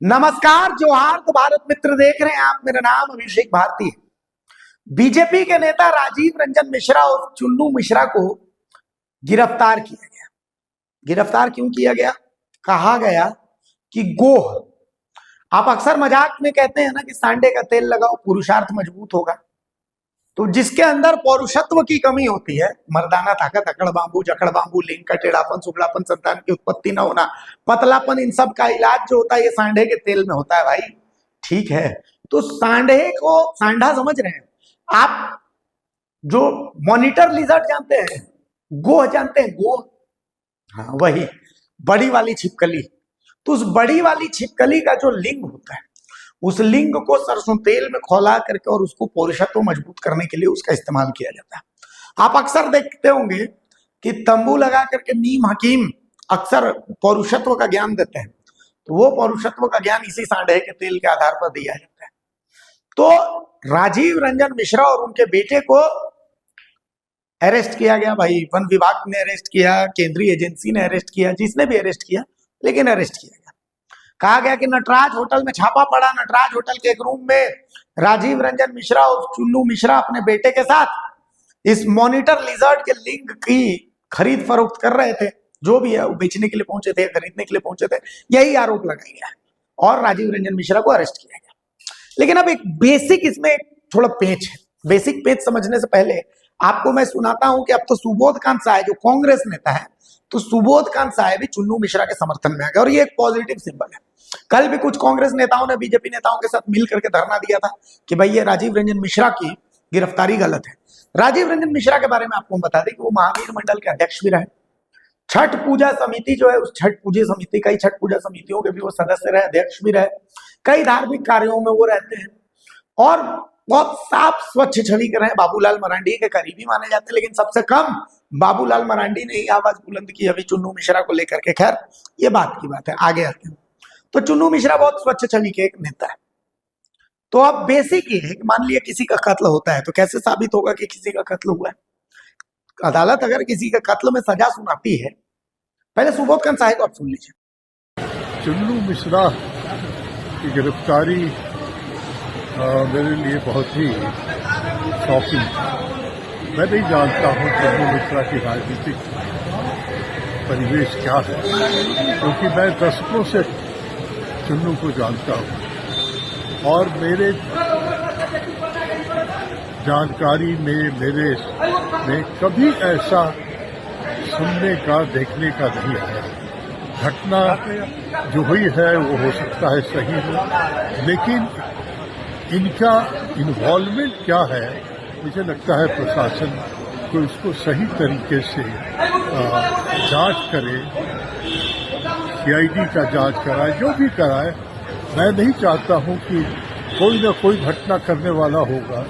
नमस्कार, जोहार। तो भारत मित्र देख रहे हैं आप। मेरा नाम अभिषेक भारती है। बीजेपी के नेता राजीव रंजन मिश्रा और चुन्नू मिश्रा को गिरफ्तार किया गया। गिरफ्तार क्यों किया गया? कहा गया कि गोह, आप अक्सर मजाक में कहते हैं ना कि सांडे का तेल लगाओ पुरुषार्थ मजबूत होगा। तो जिसके अंदर पौरुषत्व की कमी होती है, मर्दाना ताकत, अकड़ बांबू, जकड़ बांबू, लिंग का टेढ़ापन, सुगड़ापन, संतान की उत्पत्ति न होना, पतलापन, इन सब का इलाज जो होता है ये सांडे के तेल में होता है भाई। ठीक है, तो सांडे को सांडा समझ रहे हैं आप? जो मॉनिटर लिजर्ड जानते हैं, गोह जानते हैं, गोह, हाँ वही बड़ी वाली छिपकली। तो उस बड़ी वाली छिपकली का जो लिंग होता है, उस लिंग को सरसों तेल में खौला करके और उसको पौरुषत्व मजबूत करने के लिए उसका इस्तेमाल किया जाता है। आप अक्सर देखते होंगे कि तंबू लगा करके नीम हकीम अक्सर पौरुषत्व का ज्ञान देते हैं। तो वो पौरुषत्व का ज्ञान इसी सांडे के तेल के आधार पर दिया जाता है। तो राजीव रंजन मिश्रा और उनके बेटे को अरेस्ट किया गया भाई। वन विभाग ने अरेस्ट किया, केंद्रीय एजेंसी ने अरेस्ट किया, जिसने भी अरेस्ट किया, लेकिन अरेस्ट किया गया। कहा गया कि नटराज होटल में छापा पड़ा। नटराज होटल के एक रूम में राजीव रंजन मिश्रा और चुन्नू मिश्रा अपने बेटे के साथ इस मॉनिटर लिजर्ड के लिंग की खरीद फरोख्त कर रहे थे। जो भी है वो बेचने के लिए पहुंचे थे, खरीदने के लिए पहुंचे थे, यही आरोप लगाया गया और राजीव रंजन मिश्रा को अरेस्ट किया गया। लेकिन अब एक बेसिक इसमें थोड़ा पेच है। बेसिक पेच समझने से पहले आपको मैं सुनाता हूं कि अब तो सुबोध कांत साय जो कांग्रेस नेता है, तो सुबोध कांत साय भी चुन्नू मिश्रा के समर्थन में आ गए और ये एक पॉजिटिव सिंबल है। कल भी कुछ कांग्रेस नेताओं ने बीजेपी नेताओं के साथ मिल करके धरना दिया था कि भाई ये राजीव रंजन मिश्रा की गिरफ्तारी गलत है। राजीव रंजन मिश्रा के बारे में आपको बता दें कि वो महावीर मंडल के अध्यक्ष भी रहे। छठ पूजा समिति जो है, उस छठ पूजा समिति, कई छठ पूजा समितियों के भी वो सदस्य रहे, अध्यक्ष भी रहे। कई धार्मिक कार्यों में वो रहते हैं और बहुत साफ स्वच्छ छवि के रहे। बाबूलाल मरांडी के करीबी माने जाते हैं, लेकिन सबसे कम बाबूलाल मरांडी ने ही आवाज बुलंद की अभी चुन्नू मिश्रा को लेकर के। खैर ये बात की बात है, आगे आते हैं। तो चुन्नू मिश्रा बहुत स्वच्छ छवि के एक नेता है। तो अब बेसिक ये है कि मान लिया किसी का कत्ल होता है तो कैसे साबित होगा कि किसी का कत्ल हुआ है? अदालत अगर किसी का कत्ल में सजा सुनाती है, पहले सुबोध कांत साहब को आप सुन लीजिए। चुन्नू मिश्रा की गिरफ्तारी मेरे लिए बहुत ही शॉकिंग। मैं नहीं जानता हूँ चुन्नू मिश्रा की राजनीतिक परिवेश क्या है, क्योंकि मैं दशकों से चुन्नू को जानता हूँ और मेरे जानकारी में मेरे में कभी ऐसा सुनने का, देखने का नहीं आया। घटना जो हुई है वो हो सकता है सही हो, लेकिन इनका इन्वॉल्वमेंट क्या है, मुझे लगता है प्रशासन को इसको सही तरीके से जांच करे, सीआईडी का जांच कराए, जो भी कराए। मैं नहीं चाहता हूं कि कोई न कोई घटना करने वाला होगा,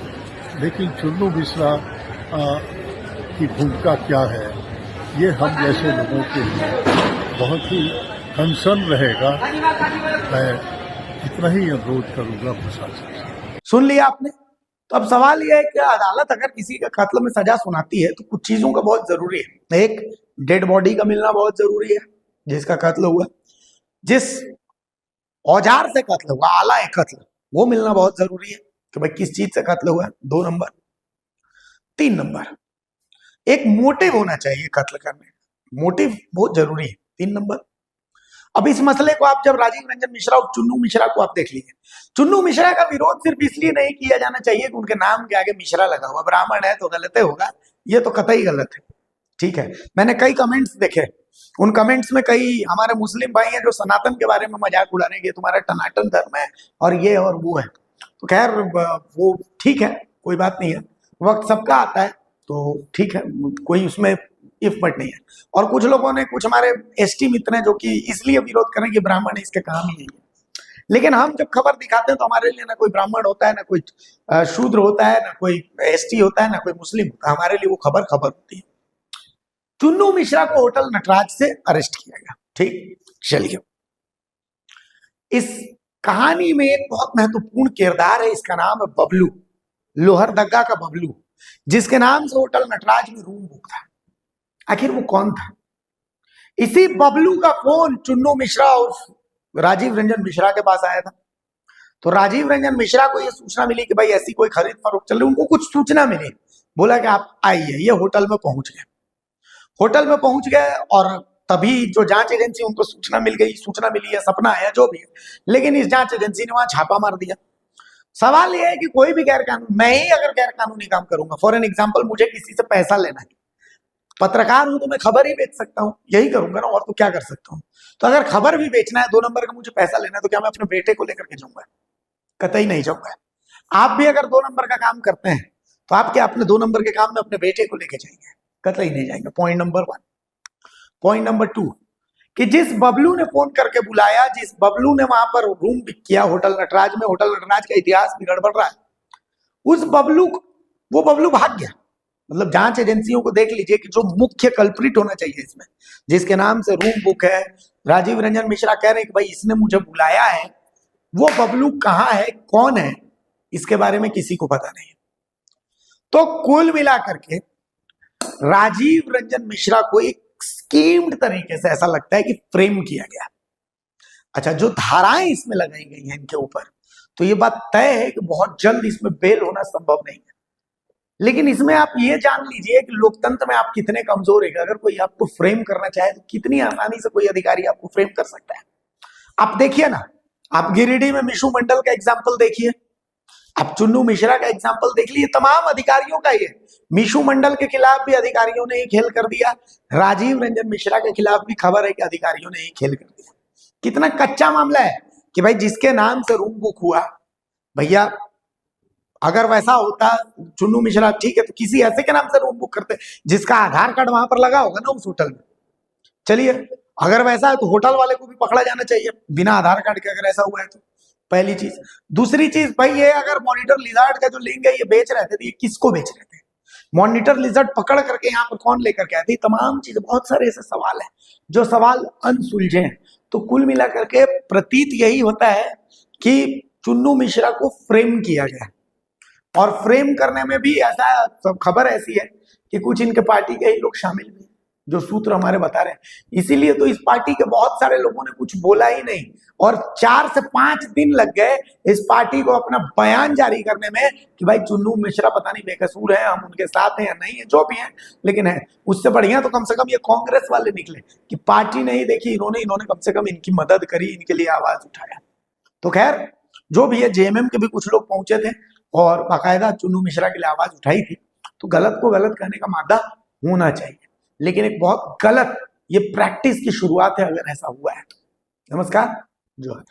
लेकिन चुन्नू मिश्रा की भूमिका क्या है ये हम जैसे लोगों के लिए बहुत ही कंसर्न रहेगा। मैं इतना ही अनुरोध करूंगा प्रशासन से। सुन लिया आपने? तो अब सवाल यह है कि अदालत अगर किसी का कत्ल में सजा सुनाती है तो कुछ चीजों का बहुत जरूरी है। एक, डेड बॉडी का मिलना बहुत जरूरी है जिसका कत्ल हुआ, जिस औजार से कत्ल हुआ, आला है कत्ल, वो मिलना बहुत जरूरी है कि भाई किस चीज से कत्ल हुआ है। 2 नंबर। 3 नंबर, एक मोटिव होना चाहिए कत्ल करने का, मोटिव बहुत जरूरी है। 3 नंबर। अब इस मसले को आप जब राजीव रंजन मिश्रा और चुन्नू मिश्रा को आप देख लीजिए, चुन्नू मिश्रा का विरोध सिर्फ इसलिए नहीं किया जाना चाहिए कि उनके नाम के आगे मिश्रा लगा हुआ, ब्राह्मण है तो गलत होगा, ये तो कतई गलत है। ठीक है, मैंने कई कमेंट्स देखे, उन कमेंट्स में कई हमारे मुस्लिम भाई हैं जो सनातन के बारे में मजाक उड़ा रहे हैं, तुम्हारा टनाटन धर्म है और ये और वो है। तो खैर वो ठीक है, कोई बात नहीं है, वक्त सबका आता है तो ठीक है, कोई उसमें इफ बट नहीं है। और कुछ लोगों ने, कुछ हमारे एसटी मित्र हैं जो कि इसलिए विरोध करें कि ब्राह्मण है, इसके काम ही नहीं है। लेकिन हम जब खबर दिखाते हैं तो हमारे लिए ना कोई ब्राह्मण होता है, ना कोई शूद्र होता है, ना कोई एसटी होता है, ना कोई मुस्लिम होता है, हमारे लिए वो खबर होती है। चुन्नू मिश्रा को होटल नटराज से अरेस्ट किया गया। ठीक, चलिए इस कहानी में एक बहुत महत्वपूर्ण किरदार है, इसका नाम है बबलू, लोहरदगा का बबलू, जिसके नाम से होटल नटराज में रूम बुक था। आखिर वो कौन था? इसी बबलू का फोन चुन्नू मिश्रा और राजीव रंजन मिश्रा के पास आया था। तो राजीव रंजन मिश्रा को ये सूचना मिली कि भाई ऐसी कोई खरीद फरोख्त चल रही, उनको कुछ सूचना मिली, बोला कि आप आइए। ये होटल में पहुंच गए, होटल में पहुंच गए और तभी जो जांच एजेंसी, उनको सूचना मिल गई, सूचना मिली है, सपना है, जो भी है, लेकिन इस जांच एजेंसी ने वहां छापा मार दिया। सवाल यह है कि कोई भी गैर कानूनी, मैं ही अगर गैर कानूनी काम करूंगा, फॉर एन एग्जाम्पल मुझे किसी से पैसा लेना है, पत्रकार हूं तो मैं खबर ही बेच सकता हूं, यही करूंगा ना, और तो क्या कर सकता हूं। तो अगर खबर भी बेचना है, 2 नंबर का मुझे पैसा लेना है, तो क्या मैं अपने बेटे को लेकर के जाऊंगा? कतई नहीं जाऊंगा। आप भी अगर 2 नंबर का काम करते हैं तो आप क्या अपने 2 नंबर के काम में अपने बेटे को लेके जाएंगे? कतई नहीं जाएंगे। Point number 1। पॉइंट नंबर 2 कि जिस बबलू ने फोन करके बुलाया, जिस बबलू ने वहां पर रूम बुक किया होटल नटराज में, होटल नटराज का इतिहास भी गड़बड़ रहा है, उस बबलू, वो बबलू भाग गया। मतलब जांच एजेंसियों को देख लीजिए कि जो मुख्य कल्प्रिट होना चाहिए इसमें, जिसके नाम से रूम बुक है, राजीव रंजन मिश्रा कह रहे हैं कि भाई इसने मुझे बुलाया है, वो बबलू कहां है, कौन है, इसके बारे में किसी को पता नहीं। तो कुल मिलाकर के राजीव रंजन मिश्रा को एक स्कीम्ड तरीके से ऐसा लगता है कि फ्रेम किया गया। अच्छा, जो धाराएं इसमें लगाई गई हैं इनके ऊपर, तो ये बात तय है कि बहुत जल्द इसमें बेल होना संभव नहीं है। लेकिन इसमें आप ये जान लीजिए कि लोकतंत्र में आप कितने कमजोर है। अगर कोई आपको फ्रेम करना चाहे तो कितनी आसानी से कोई अधिकारी आपको फ्रेम कर सकता है। आप देखिए ना, आप गिरिडीह में मिशु मंडल का एग्जाम्पल देखिए, आप चुन्नू मिश्रा का एग्जाम्पल देख लीजिए, तमाम अधिकारियों का ये, मिशु मंडल के खिलाफ भी अधिकारियों ने ये खेल कर दिया, राजीव रंजन मिश्रा के खिलाफ भी खबर है कि अधिकारियों ने ये खेल कर दिया। कितना कच्चा मामला है कि भाई जिसके नाम से रूम बुक हुआ, भैया अगर वैसा होता चुन्नू मिश्रा ठीक है तो किसी ऐसे के नाम से रूम बुक करते जिसका आधार कार्ड वहां पर लगा होगा ना उस होटल में। चलिए, अगर वैसा है तो होटल वाले को भी पकड़ा जाना चाहिए बिना आधार कार्ड के, अगर ऐसा हुआ है तो। पहली चीज। दूसरी चीज, भाई ये अगर मॉनिटर लिजर्ड का जो लिंग है ये बेच रहे थे, तो ये किसको बेच रहे थे? मॉनिटर लिजर्ड पकड़ करके यहाँ पर कौन लेकर के आए थे? तमाम चीजें, बहुत सारे ऐसे सवाल है जो सवाल अनसुलझे हैं। तो कुल मिलाकर के प्रतीत यही होता है कि चुन्नू मिश्रा को फ्रेम किया गया, और फ्रेम करने में भी ऐसा खबर ऐसी है कि कुछ इनके पार्टी के ही लोग शामिल भी, जो सूत्र हमारे बता रहे हैं। इसीलिए तो इस पार्टी के बहुत सारे लोगों ने कुछ बोला ही नहीं, और 4 से 5 दिन लग गए इस पार्टी को अपना बयान जारी करने में कि भाई चुन्नू मिश्रा पता नहीं बेकसूर है, हम उनके साथ हैं या नहीं है, जो भी है, लेकिन है। उससे बढ़िया तो कम से कम ये कांग्रेस वाले निकले कि पार्टी नहीं देखी इन्होंने कम से कम इनकी मदद करी, इनके लिए आवाज उठाया। तो खैर जो भी है, जेएमएम के भी कुछ लोग पहुंचे थे और बाकायदा चुन्नू मिश्रा के लिए आवाज उठाई थी। तो गलत को गलत कहने का मादा होना चाहिए, लेकिन एक बहुत गलत ये प्रैक्टिस की शुरुआत है अगर ऐसा हुआ है। नमस्कार, जोहार।